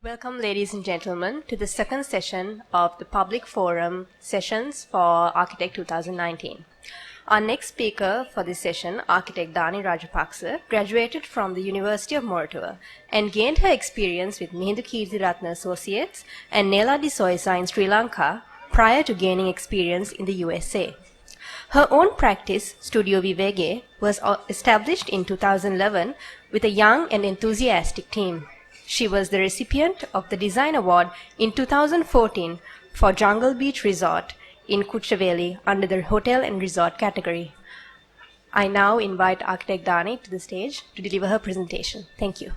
Welcome, ladies and gentlemen, to the second session of the Public Forum Sessions for Architect 2019. Our next speaker for this session, architect Darnie Rajapaksha, graduated from the University of Moratuwa and gained her experience with Mihindu Keerthiratna Associates and Nela de Soisa in Sri Lanka prior to gaining experience in the USA. Her own practice, Studio Vivege, was established in 2011 with a young and enthusiastic team. She was the recipient of the Design Award in 2014 for Jungle Beach Resort in Kucheveli under the Hotel and Resort category. I now invite architect Darnie to the stage to deliver her presentation. Thank you.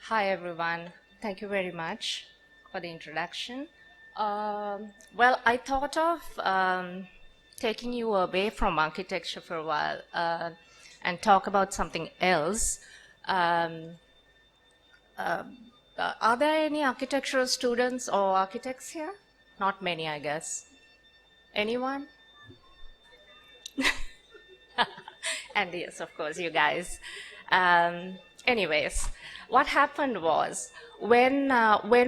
Hi, everyone. Thank you very much for the introduction. Well, I thought of taking you away from architecture for a while and talk about something else. Are there any architectural students or architects here? Not many, I guess. Anyone? And yes, of course, you guys. Anyways, what happened was when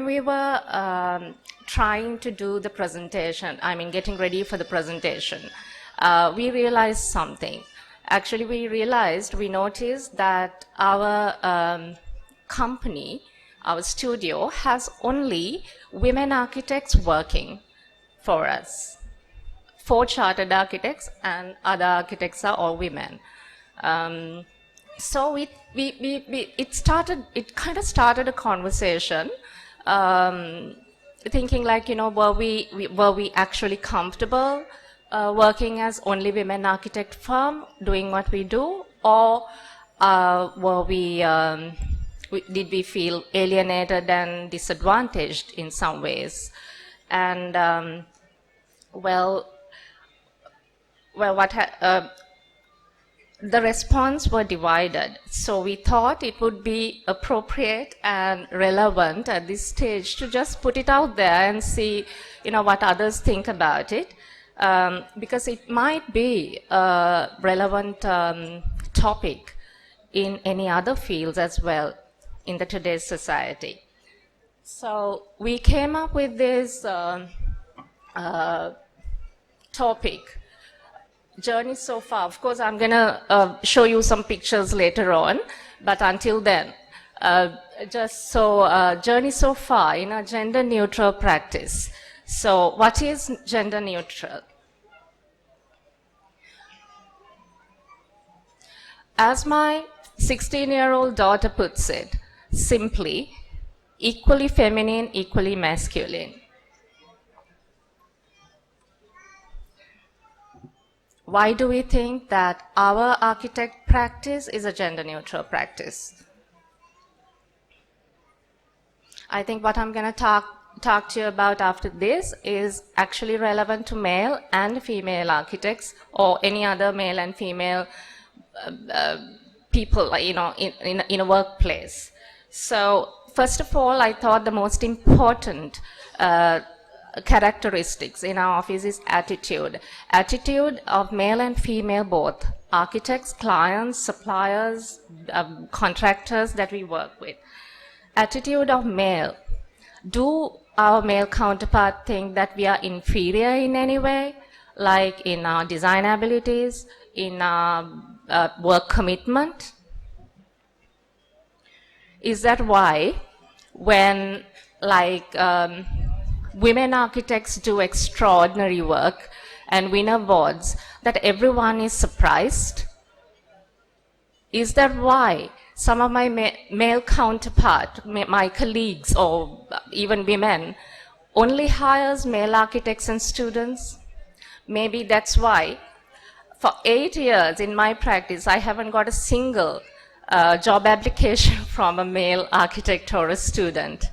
we were trying to do the presentation, getting ready for the presentation, we realized something. Actually, we noticed that our company, our studio, has only women architects working for us. 4 chartered architects and other architects are all women. So it kind of started a conversation, thinking like, were we actually comfortable working as only women architect firm, doing what we do, or did we feel alienated and disadvantaged in some ways? And the response were divided. So we thought it would be appropriate and relevant at this stage to just put it out there and see, what others think about it, because it might be a relevant topic in any other fields as well in the today's society. So we came up with this topic, journey so far. Of course, I'm going to show you some pictures later on, but until then, journey so far in a gender neutral practice. So what is gender neutral? As my 16-year-old daughter puts it, simply, equally feminine, equally masculine. Why do we think that our architect practice is a gender neutral practice? I think what I'm going to talk to you about after this is actually relevant to male and female architects or any other male and female people, in a workplace. So first of all, I thought the most important characteristics in our office is attitude. Attitude of male and female both, architects, clients, suppliers, contractors that we work with. Attitude of male. Do our male counterpart think that we are inferior in any way, like in our design abilities, in our work commitment? Is that why when women architects do extraordinary work and win awards that everyone is surprised? Is that why some of my male counterpart, my colleagues or even women, only hires male architects and students? Maybe that's why for 8 years in my practice, I haven't got a single job application from a male architect or a student.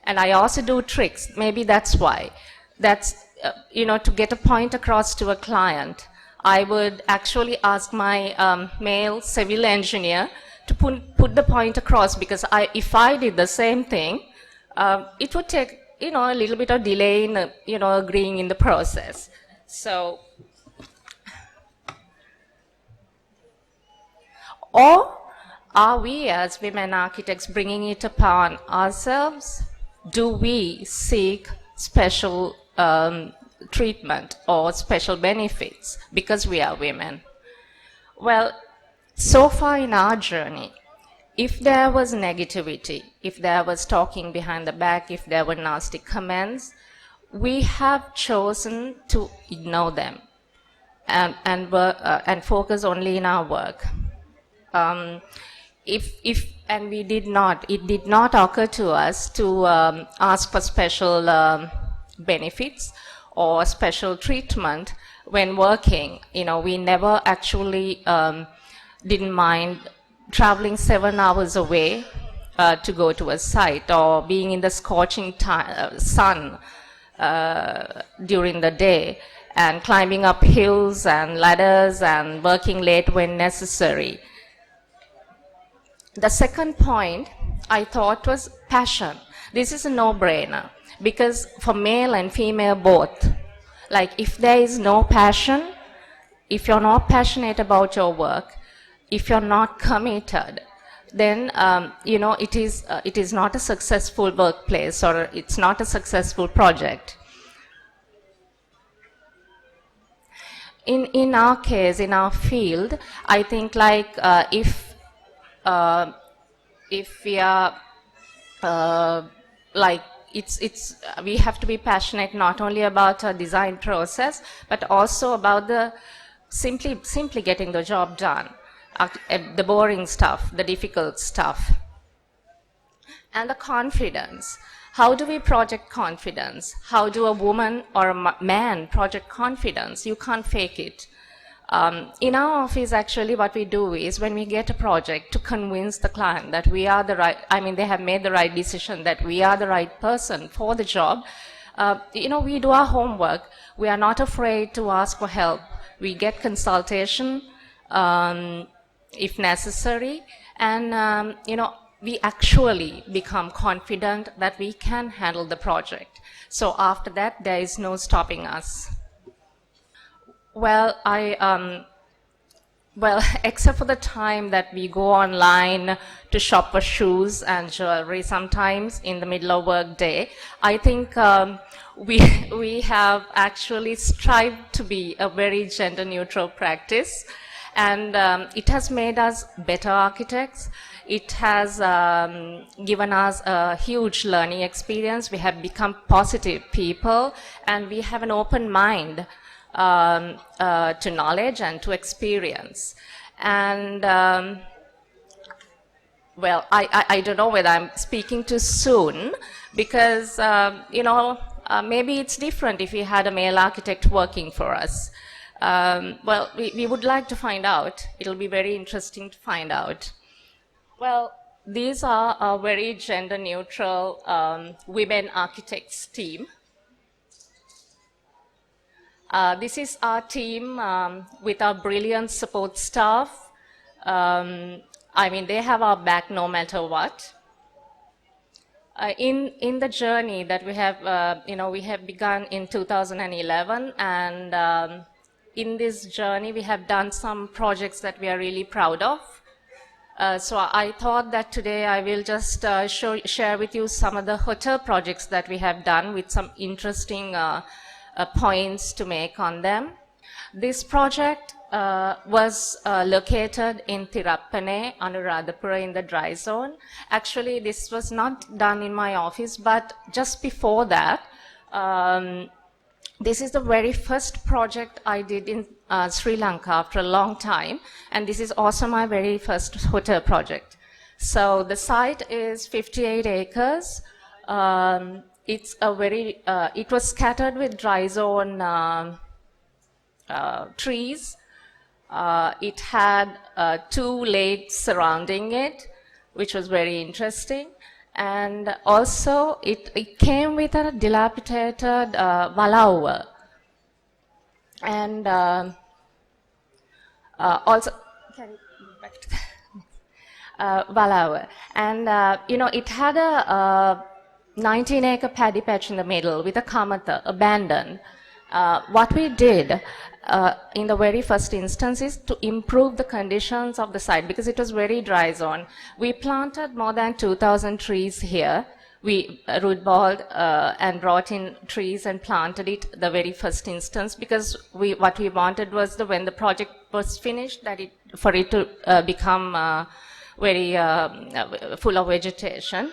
And I also do tricks. Maybe that's why. That's, to get a point across to a client, I would actually ask my male civil engineer to put the point across, because if I did the same thing, it would take, a little bit of delay in, agreeing in the process. So, or Are we as women architects bringing it upon ourselves? Do we seek special treatment or special benefits because we are women? Well, so far in our journey, if there was negativity, if there was talking behind the back, if there were nasty comments, we have chosen to ignore them and focus only in our work. And we did not, it did not occur to us to ask for special benefits or special treatment when working. You know, we never actually didn't mind traveling 7 hours away to go to a site, or being in the scorching sun during the day, and climbing up hills and ladders and working late when necessary. The second point I thought was passion. This is a no-brainer, because for male and female both, like if there is no passion, if you're not passionate about your work, if you're not committed, then you know, it is not a successful workplace, or it's not a successful project. In our case, in our field, I think like if we are like we have to be passionate not only about our design process, but also about the simply getting the job done, the boring stuff, the difficult stuff. And the confidence. How do we project confidence? How do a woman or a man project confidence? You can't fake it. In our office, actually, what we do is, when we get a project, to convince the client that we are the right, I mean, they have made the right decision, that we are the right person for the job. You know, we do our homework. We are not afraid to ask for help. We get consultation if necessary, and you know, we actually become confident that we can handle the project. So after that, there is no stopping us. Well, well, except for the time that we go online to shop for shoes and jewelry sometimes in the middle of work day, I think we have actually strived to be a very gender neutral practice, and it has made us better architects. It has given us a huge learning experience. We have become positive people, and we have an open mind to knowledge and to experience. And well, I don't know whether I'm speaking too soon, because you know, maybe it's different if we had a male architect working for us. Well, we would like to find out. It'll be very interesting to find out. Well, these are a very gender neutral women architects team. This is our team with our brilliant support staff. I mean, they have our back no matter what. In the journey that we have, you know, we have begun in 2011, and in this journey we have done some projects that we are really proud of. So I thought that today I will just share with you some of the hotel projects that we have done, with some interesting points to make on them. This project was located in Thirappane, Anuradhapura, in the dry zone. Actually, this was not done in my office, but just before that, this is the very first project I did in Sri Lanka after a long time, and this is also my very first hotel project. So the site is 58 acres. It's a very, it was scattered with dry zone trees. It had 2 lakes surrounding it, which was very interesting. And also it came with a dilapidated walauva. And also, can you go back to the walauva. And you know, it had a 19-acre paddy patch in the middle with a kamatha abandoned. What we did, in the very first instance is to improve the conditions of the site because it was very dry zone. We planted more than 2,000 trees here. We root balled and brought in trees and planted it the very first instance because what we wanted was when the project was finished for it to become very full of vegetation.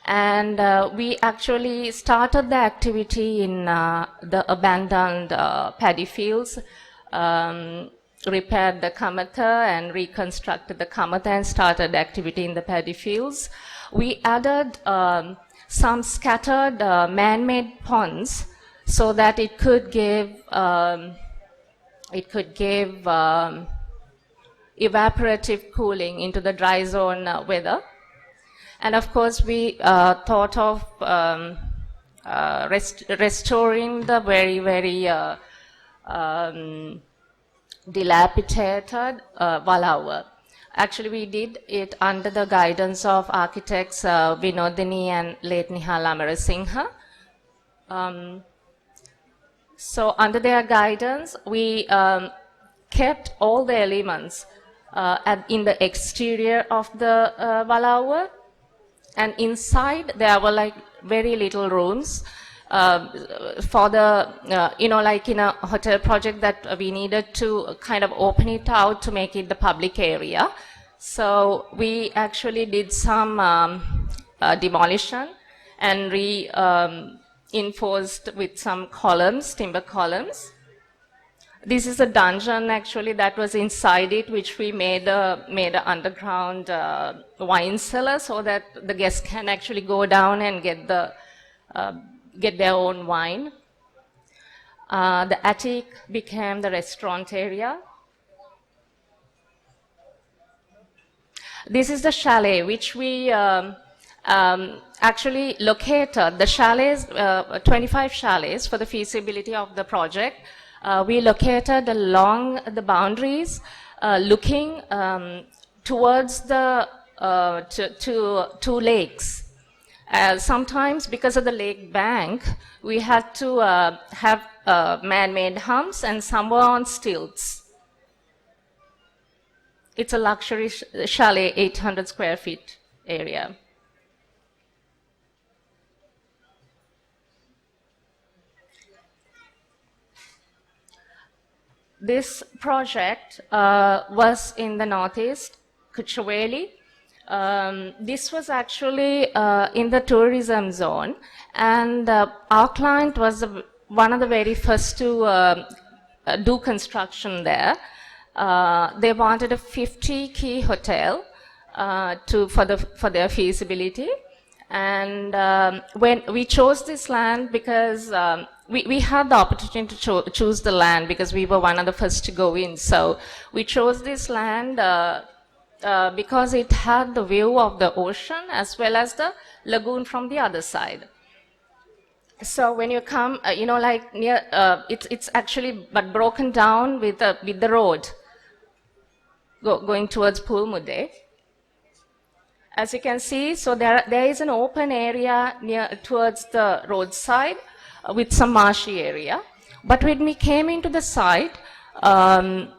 And we actually started the activity in the abandoned paddy fields, repaired the kamata and reconstructed the kamata and started activity in the paddy fields. We added some scattered man-made ponds so that it could give evaporative cooling into the dry zone weather. And of course, we thought of restoring the very, very dilapidated Valawa. Actually, we did it under the guidance of architects Vinodini and late Nihal Amarasinghe. So under their guidance, we kept all the elements in the exterior of the Valawa. And inside, there were like very little rooms for the, like in a hotel project that we needed to kind of open it out to make it the public area. So we actually did some demolition and reinforced with some columns, timber columns. This is a dungeon actually that was inside it, which we made a underground wine cellar so that the guests can actually go down and get their own wine. The attic became the restaurant area. This is the chalet which we actually located. The chalets, 25 chalets for the feasibility of the project. We located along the boundaries, looking towards the two lakes. Sometimes, because of the lake bank, we had to have man-made humps, and some were on stilts. It's a luxury chalet, 800 square feet area. This project was in the northeast, Kuchuveli. This was actually in the tourism zone, and our client was one of the very first to do construction there. They wanted a 50-key hotel for their feasibility, and when we chose this land because we had the opportunity to choose the land because we were one of the first to go in. So we chose this land because it had the view of the ocean as well as the lagoon from the other side. So when you come, like near, it's actually but broken down with the road going towards Pulmude. As you can see, so there is an open area towards the roadside with some marshy area. But when we came into the site, the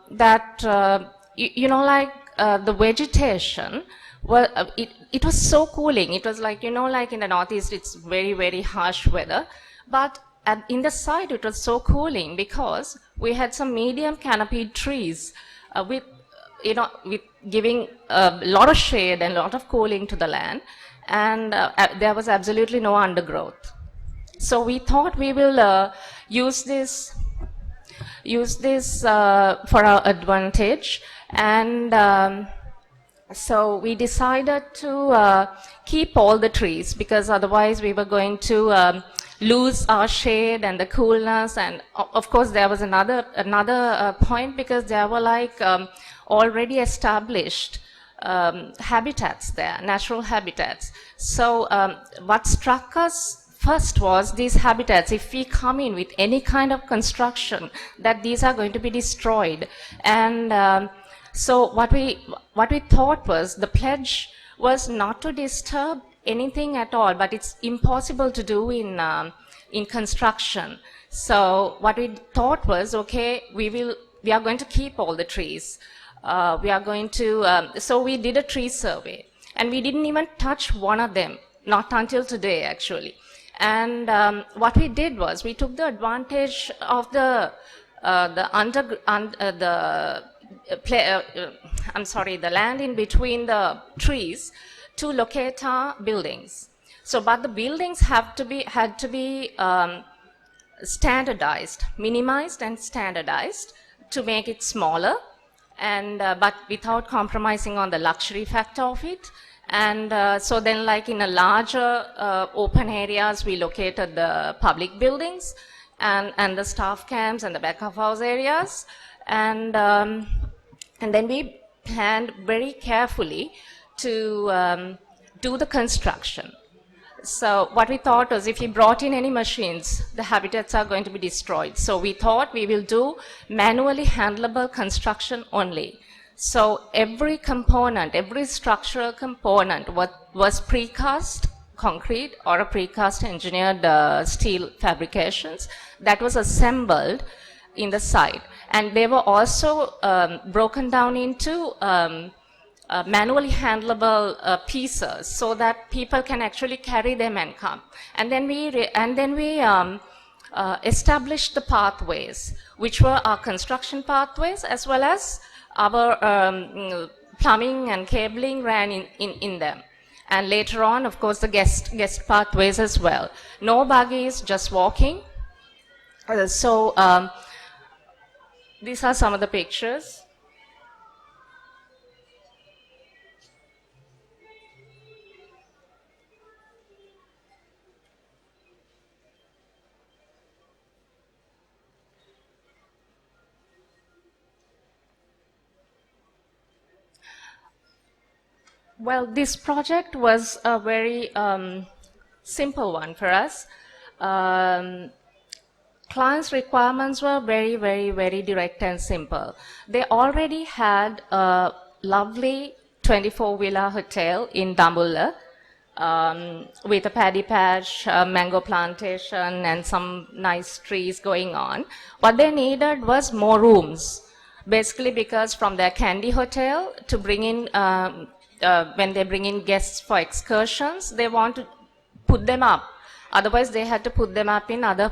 vegetation, it was so cooling. It was like, like in the northeast, it's very, very harsh weather. But in the site, it was so cooling because we had some medium canopied trees with giving a lot of shade and a lot of cooling to the land. And there was absolutely no undergrowth. So we thought we will use this for our advantage, and so we decided to keep all the trees because otherwise we were going to lose our shade and the coolness. And of course there was another point because there were like already established habitats there, natural habitats. So what struck us first was these habitats, if we come in with any kind of construction, that these are going to be destroyed. And so what we thought was, the pledge was not to disturb anything at all, but it's impossible to do in in construction. So what we thought was, okay, we are going to keep all the trees. So we did a tree survey, and we didn't even touch one of them, not until today actually. And what we did was we took the advantage of the land in between the trees to locate our buildings. So, but the buildings had to be standardized, minimized and standardized to make it smaller, and but without compromising on the luxury factor of it. And so then, like in a larger open areas, we located the public buildings and the staff camps and the back of house areas. And then we planned very carefully to do the construction. So what we thought was, if we brought in any machines, the habitats are going to be destroyed. So we thought we will do manually handleable construction only. So every component, every structural component was precast concrete or a precast engineered steel fabrications that was assembled in the site. And they were also broken down into manually handleable pieces so that people can actually carry them and come. And then we established the pathways, which were our construction pathways, as well as our plumbing and cabling ran in them. And later on, of course, the guest pathways as well. No buggies, just walking. These are some of the pictures. Well, this project was a very simple one for us. Clients' requirements were very, very, very direct and simple. They already had a lovely 24-villa hotel in Dambulla with a paddy patch, mango plantation, and some nice trees going on. What they needed was more rooms, basically because from their Candy Hotel to bring in when they bring in guests for excursions, they want to put them up. Otherwise, they had to put them up in other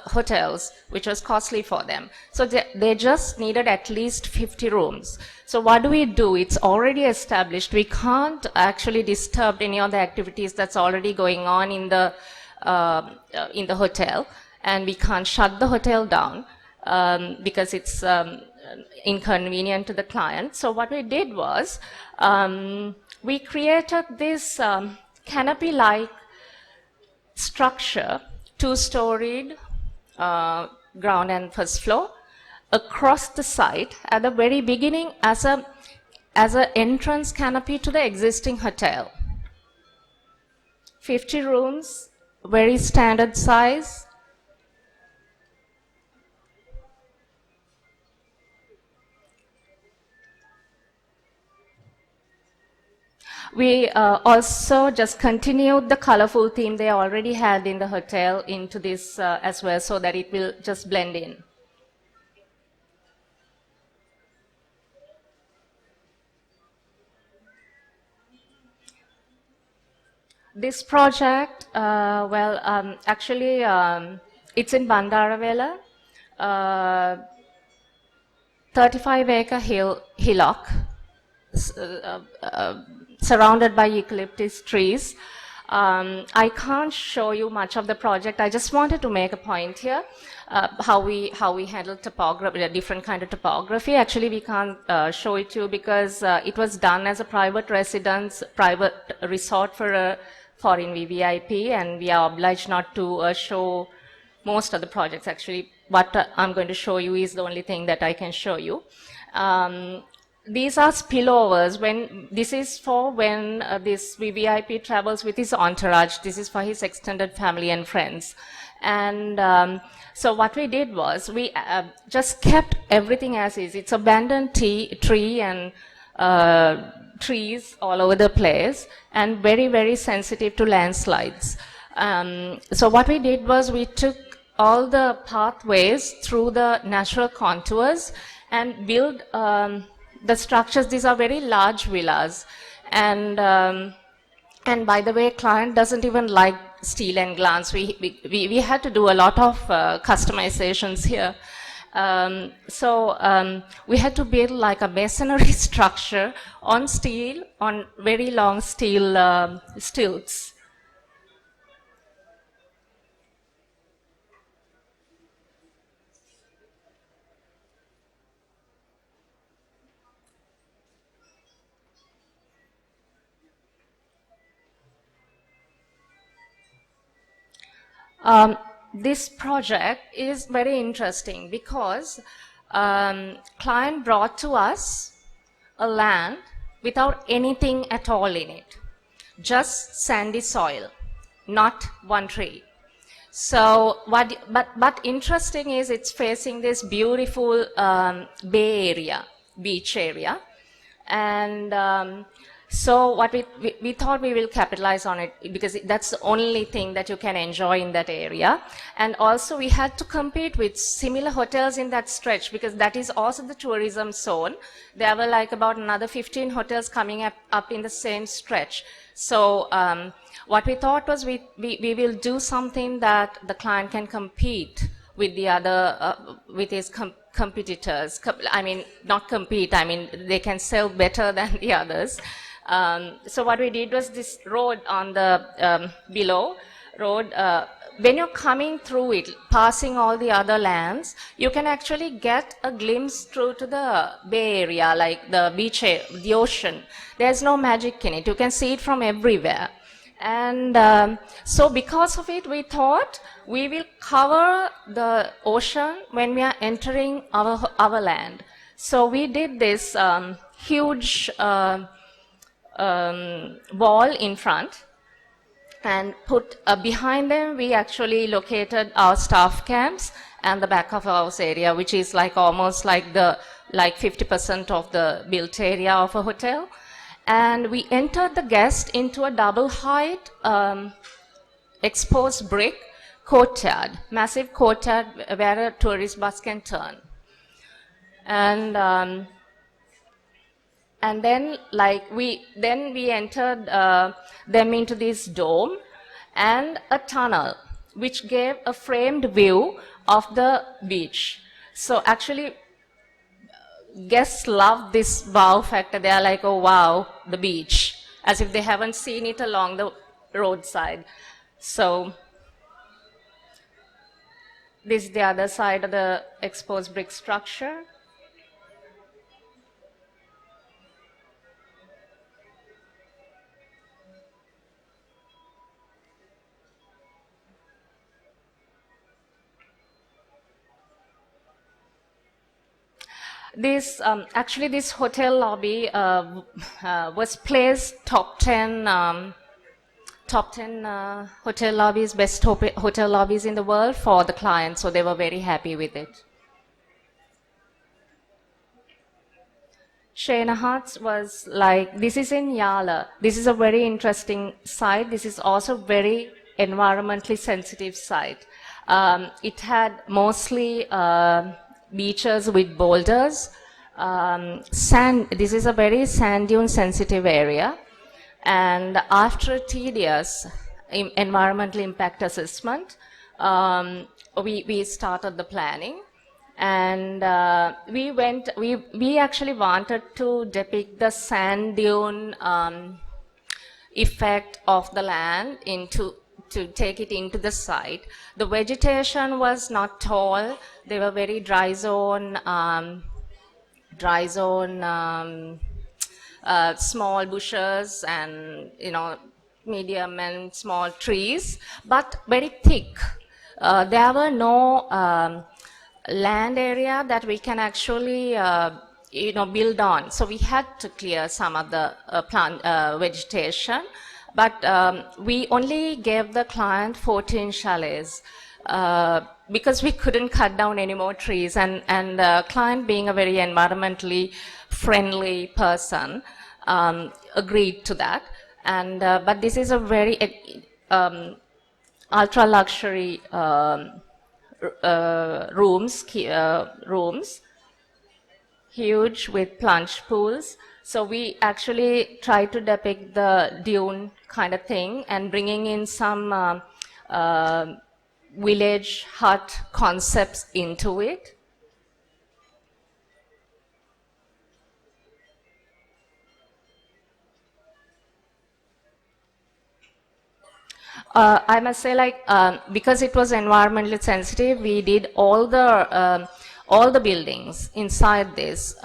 hotels, which was costly for them. So they just needed at least 50 rooms. So what do? It's already established. We can't actually disturb any of the activities that's already going on in the hotel, and we can't shut the hotel down because it's inconvenient to the client. So what we did was we created this canopy-like structure, two-storied, ground and first floor, across the site at the very beginning as a entrance canopy to the existing hotel. 50 rooms, very standard size. We also just continued the colorful theme they already had in the hotel into this as well, so that it will just blend in. This project, actually, it's in Bandaravela, 35-acre hillock, surrounded by eucalyptus trees. I can't show you much of the project. I just wanted to make a point here, how we handle topography, a different kind of topography. Actually, we can't show it to you because it was done as a private residence, private resort for a foreign VVIP, and we are obliged not to show most of the projects. Actually, what I'm going to show you is the only thing that I can show you. These are spillovers. This is for when this VVIP travels with his entourage. This is for his extended family and friends. And so what we did was we just kept everything as is. It's abandoned tree and trees all over the place, and very, very sensitive to landslides. So what we did was we took all the pathways through the natural contours and built the structures. These are very large villas, and by the way, client doesn't even like steel and glass. We had to do a lot of customizations here. We had to build like a masonry structure on steel, on very long steel stilts. This project is very interesting because client brought to us a land without anything at all in it, just sandy soil, not one tree. So but interesting is it's facing this beautiful bay area, beach area, and so what we thought we will capitalize on it because that's the only thing that you can enjoy in that area. And also we had to compete with similar hotels in that stretch because that is also the tourism zone. There were like about another 15 hotels coming up in the same stretch. So what we thought was we will do something that the client can compete with the other, with his competitors. I mean, not compete, I mean, they can sell better than the others. So what we did was this road on the below road, when you're coming through it, passing all the other lands, you can actually get a glimpse through to the bay area, like the beach, the ocean. There's no magic in it. You can see it from everywhere. And so because of it, we thought we will cover the ocean when we are entering our land. So we did this huge wall in front, and put behind them we actually located our staff camps and the back of house area, which is like almost like 50% of the built area of a hotel. And we entered the guest into a double height exposed brick courtyard, massive courtyard where a tourist bus can turn. And then we entered them into this dome and a tunnel which gave a framed view of the beach. So actually guests love this wow factor. They are like, oh wow, the beach, as if they haven't seen it along the roadside. So this is the other side of the exposed brick structure. This actually this hotel lobby was placed top 10 hotel lobbies, best hotel lobbies in the world for the client, so they were very happy with it. Shanahat's was like, this is in Yala. This is a very interesting site. This is also very environmentally sensitive site. It had mostly beaches with boulders, sand. This is a very sand dune sensitive area. And after a tedious environmental impact assessment, we started the planning. And we actually wanted to depict the sand dune effect of the land to take it into the site. The vegetation was not tall. They were very dry zone, small bushes and, medium and small trees, but very thick. There were no land area that we can actually, build on. So we had to clear some of the plant vegetation, but we only gave the client 14 chalets because we couldn't cut down any more trees. And the client, being a very environmentally friendly person, agreed to that. And but this is a very ultra luxury rooms, huge with plunge pools. So we actually try to depict the dune kind of thing and bringing in some village hut concepts into it. I must say, like, because it was environmentally sensitive, we did all the buildings inside this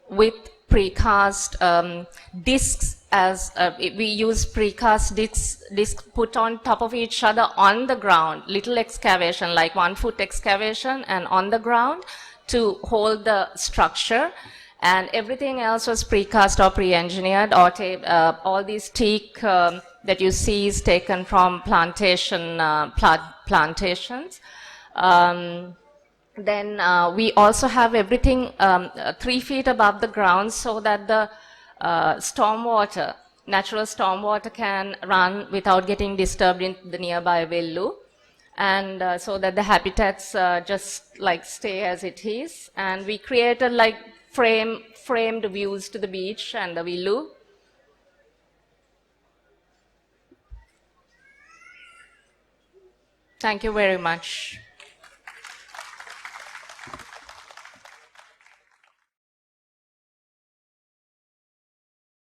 with precast discs. As we use precast discs put on top of each other on the ground, little excavation, like 1 foot excavation, and on the ground to hold the structure. And everything else was precast or pre-engineered, or all these teak that you see is taken from plantations. Then we also have everything 3 feet above the ground so that the natural stormwater can run without getting disturbed in the nearby Vellu. And so that the habitats just like stay as it is. And we created like framed views to the beach and the Villu. Thank you very much.